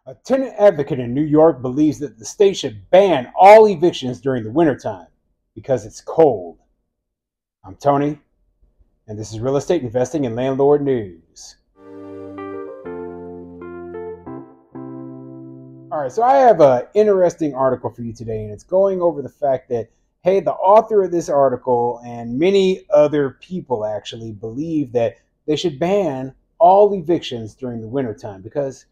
A tenant advocate in New York believes that the state should ban all evictions during the wintertime because it's cold. I'm Tony, and this is Real Estate Investing and Landlord News. All right, so I have an interesting article for you today, and it's going over the fact that, hey, the author of this article and many other people actually believe that they should ban all evictions during the wintertime because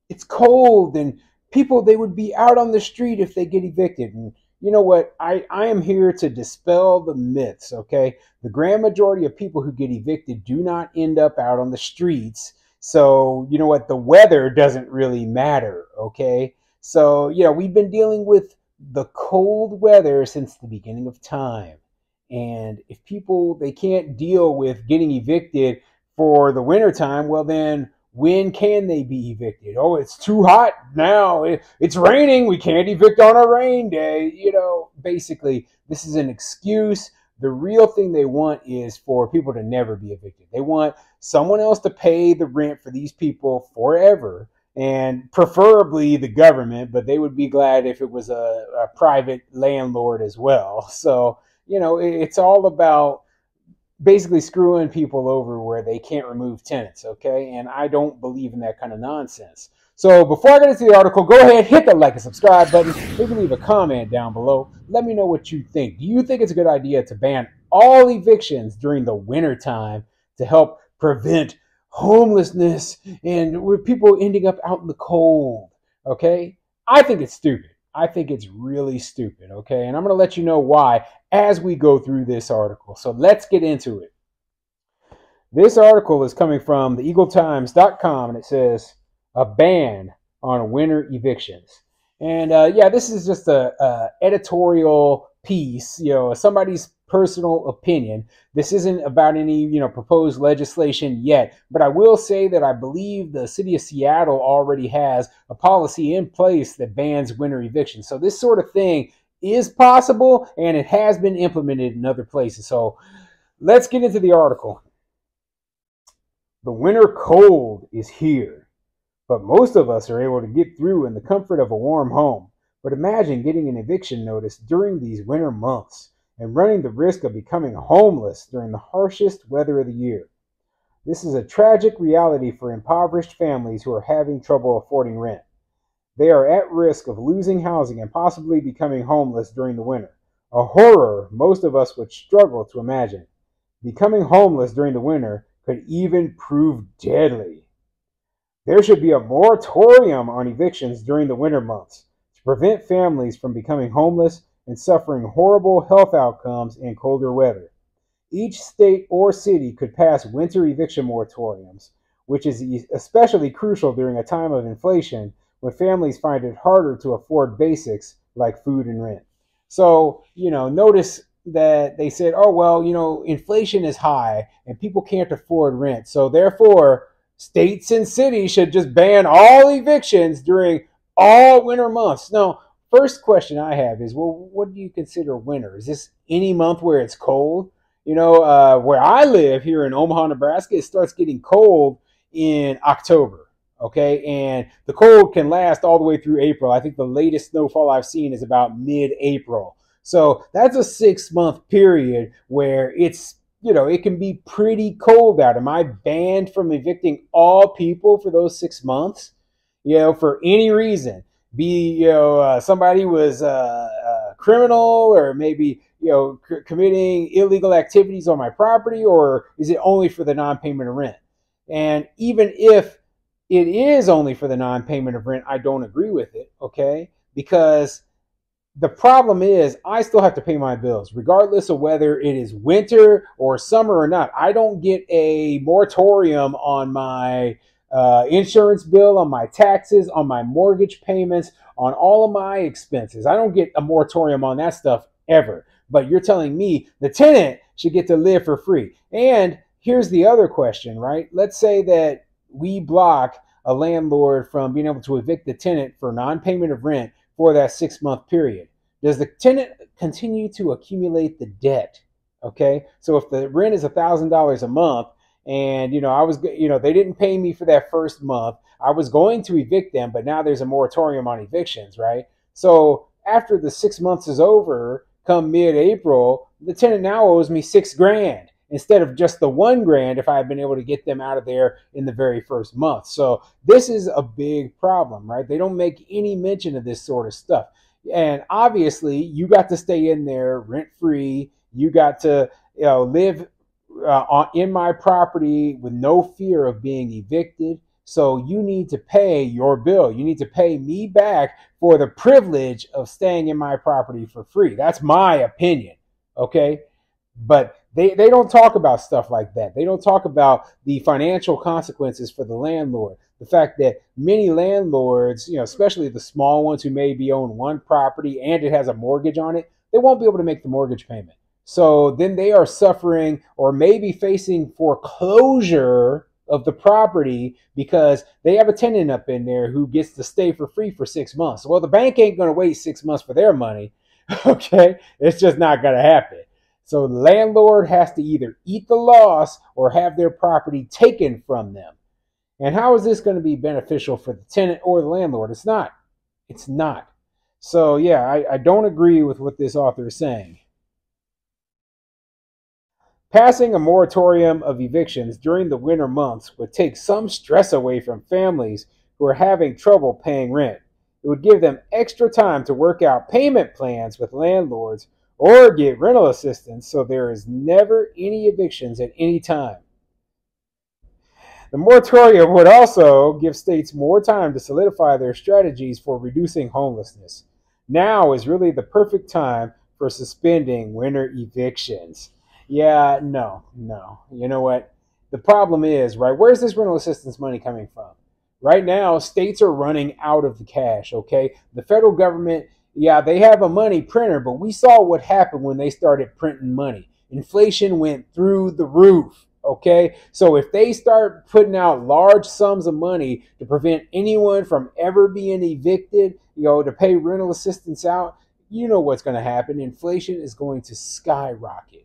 it's cold and people, they would be out on the street if they get evicted. And you know what? I am here to dispel the myths, okay? The grand majority of people who get evicted do not end up out on the streets. So, you know what? The weather doesn't really matter, okay? So, we've been dealing with the cold weather since the beginning of time. And if people, they can't deal with getting evicted for the wintertime, well, then when can they be evicted? Oh, it's too hot now. It's raining. We can't evict on a rain day. Basically, this is an excuse. The real thing they want is for people to never be evicted. They want someone else to pay the rent for these people forever, and preferably the government, but they would be glad if it was a private landlord as well. So, it's all about basically screwing people over where they can't remove tenants, okay? And I don't believe in that kind of nonsense. So before I get into the article, go ahead, hit the like and subscribe button. Maybe leave a comment down below. Let me know what you think. Do you think it's a good idea to ban all evictions during the winter time to help prevent homelessness and with people ending up out in the cold, okay? I think it's stupid. I think it's really stupid, okay? And I'm going to let you know why as we go through this article. So let's get into it. This article is coming from theeagletimes.com, and it says, a ban on winter evictions. And this is just a editorial piece, somebody's personal opinion. This isn't about any, proposed legislation yet, but I will say that I believe the city of Seattle already has a policy in place that bans winter evictions. So this sort of thing is possible, and it has been implemented in other places. So let's get into the article. The winter cold is here, but most of us are able to get through in the comfort of a warm home. But imagine getting an eviction notice during these winter months and running the risk of becoming homeless during the harshest weather of the year. This is a tragic reality for impoverished families who are having trouble affording rent. They are at risk of losing housing and possibly becoming homeless during the winter, a horror most of us would struggle to imagine. Becoming homeless during the winter could even prove deadly. There should be a moratorium on evictions during the winter months to prevent families from becoming homeless and suffering horrible health outcomes in colder weather. Each state or city could pass winter eviction moratoriums, which is especially crucial during a time of inflation when families find it harder to afford basics like food and rent. So, notice that they said, oh, well, inflation is high and people can't afford rent. So therefore, states and cities should just ban all evictions during all winter months. Now, first question I have is, well, what do you consider winter? Is this any month where it's cold? Where I live here in Omaha, Nebraska, it starts getting cold in October, okay? And the cold can last all the way through April. I think the latest snowfall I've seen is about mid-April. So that's a 6-month period where it's, it can be pretty cold out. Am I banned from evicting all people for those 6 months? For any reason? Somebody was a criminal, or maybe, committing illegal activities on my property, or is it only for the non-payment of rent? And even if it is only for the non-payment of rent, I don't agree with it, okay? Because the problem is I still have to pay my bills, regardless of whether it is winter or summer or not. I don't get a moratorium on my insurance bill, on my taxes, on my mortgage payments, on all of my expenses. I don't get a moratorium on that stuff ever. But you're telling me the tenant should get to live for free. And here's the other question, right? Let's say that we block a landlord from being able to evict the tenant for non-payment of rent for that 6-month period. Does the tenant continue to accumulate the debt? Okay, so if the rent is $1,000 a month And, I was, they didn't pay me for that first month. I was going to evict them, but now there's a moratorium on evictions, right? So after the 6 months is over, come mid-April, the tenant now owes me $6,000 instead of just the $1,000 if I had been able to get them out of there in the very first month. So this is a big problem, right? They don't make any mention of this sort of stuff. And obviously, you got to stay in there rent free. You got to, live in my property with no fear of being evicted. So you need to pay your bill. You need to pay me back for the privilege of staying in my property for free. That's my opinion. Okay. But they don't talk about stuff like that. They don't talk about the financial consequences for the landlord. The fact that many landlords, especially the small ones who maybe own one property and it has a mortgage on it, they won't be able to make the mortgage payment. So then they are suffering or maybe facing foreclosure of the property because they have a tenant up in there who gets to stay for free for 6 months. Well, the bank ain't going to wait 6 months for their money. Okay. It's just not going to happen. So the landlord has to either eat the loss or have their property taken from them. And how is this going to be beneficial for the tenant or the landlord? It's not. It's not. So yeah, I don't agree with what this author is saying. Passing a moratorium of evictions during the winter months would take some stress away from families who are having trouble paying rent. It would give them extra time to work out payment plans with landlords or get rental assistance so there is never any evictions at any time. The moratorium would also give states more time to solidify their strategies for reducing homelessness. Now is really the perfect time for suspending winter evictions. Yeah, no. You know what? The problem is, right, where's this rental assistance money coming from? Right now, states are running out of the cash, okay? The federal government, yeah, they have a money printer, but we saw what happened when they started printing money. Inflation went through the roof, okay? So if they start putting out large sums of money to prevent anyone from ever being evicted, to pay rental assistance out, you know what's going to happen. Inflation is going to skyrocket.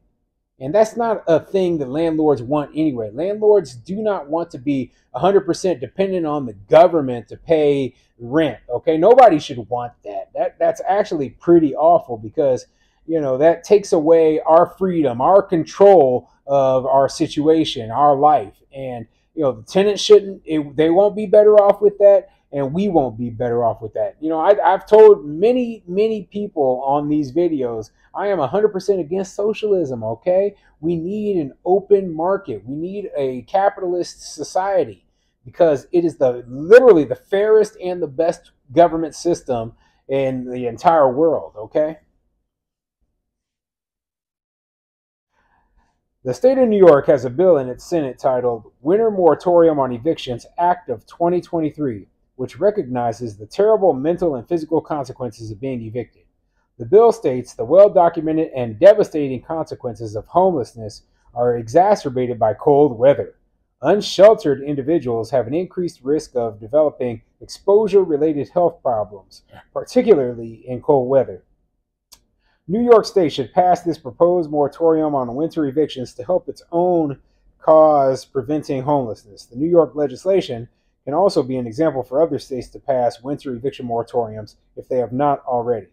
And that's not a thing that landlords want anyway. Landlords do not want to be 100% dependent on the government to pay rent. Okay, nobody should want that. That's actually pretty awful because that takes away our freedom, our control of our situation, our life. And the tenants they won't be better off with that, and we won't be better off with that. I've told many people on these videos, I am 100% against socialism, okay? We need an open market. We need a capitalist society because it is literally the fairest and the best government system in the entire world, okay? The state of New York has a bill in its Senate titled Winter Moratorium on Evictions Act of 2023, which recognizes the terrible mental and physical consequences of being evicted. The bill states the well-documented and devastating consequences of homelessness are exacerbated by cold weather. Unsheltered individuals have an increased risk of developing exposure-related health problems, particularly in cold weather. New York State should pass this proposed moratorium on winter evictions to help its own cause preventing homelessness. The New York legislation can also be an example for other states to pass winter eviction moratoriums if they have not already.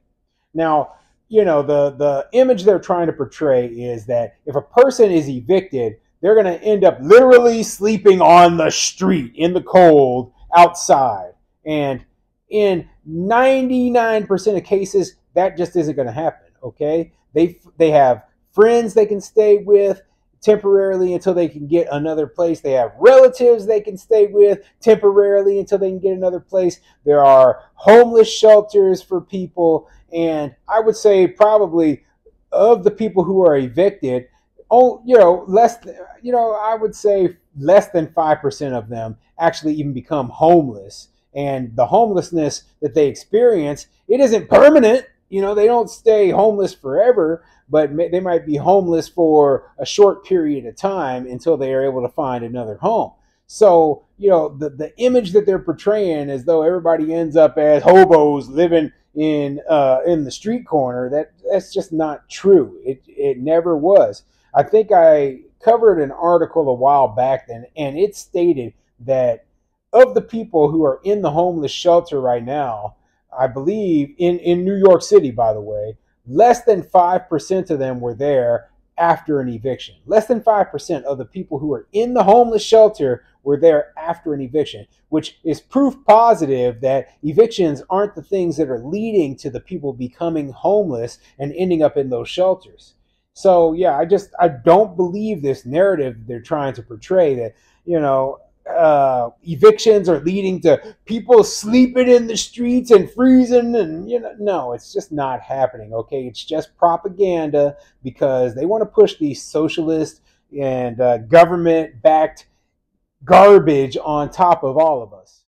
Now, the image they're trying to portray is that if a person is evicted, they're going to end up literally sleeping on the street in the cold outside. And in 99% of cases, that just isn't going to happen. Okay, they have friends they can stay with temporarily until they can get another place. They have relatives they can stay with temporarily until they can get another place. There are homeless shelters for people, and I would say probably of the people who are evicted, I would say less than 5% of them actually even become homeless. And the homelessness that they experience, it isn't permanent. They don't stay homeless forever, but they might be homeless for a short period of time until they are able to find another home. So, the image that they're portraying as though everybody ends up as hobos living in the street corner, that's just not true. It never was. I think I covered an article a while back then, and it stated that of the people who are in the homeless shelter right now, I believe in New York City, by the way, less than 5% of them were there after an eviction. Less than 5% of the people who are in the homeless shelter were there after an eviction, which is proof positive that evictions aren't the things that are leading to the people becoming homeless and ending up in those shelters. So yeah, I don't believe this narrative they're trying to portray that, you know, evictions are leading to people sleeping in the streets and freezing, and no, it's just not happening. Okay, it's just propaganda because they want to push these socialist and government backed garbage on top of all of us.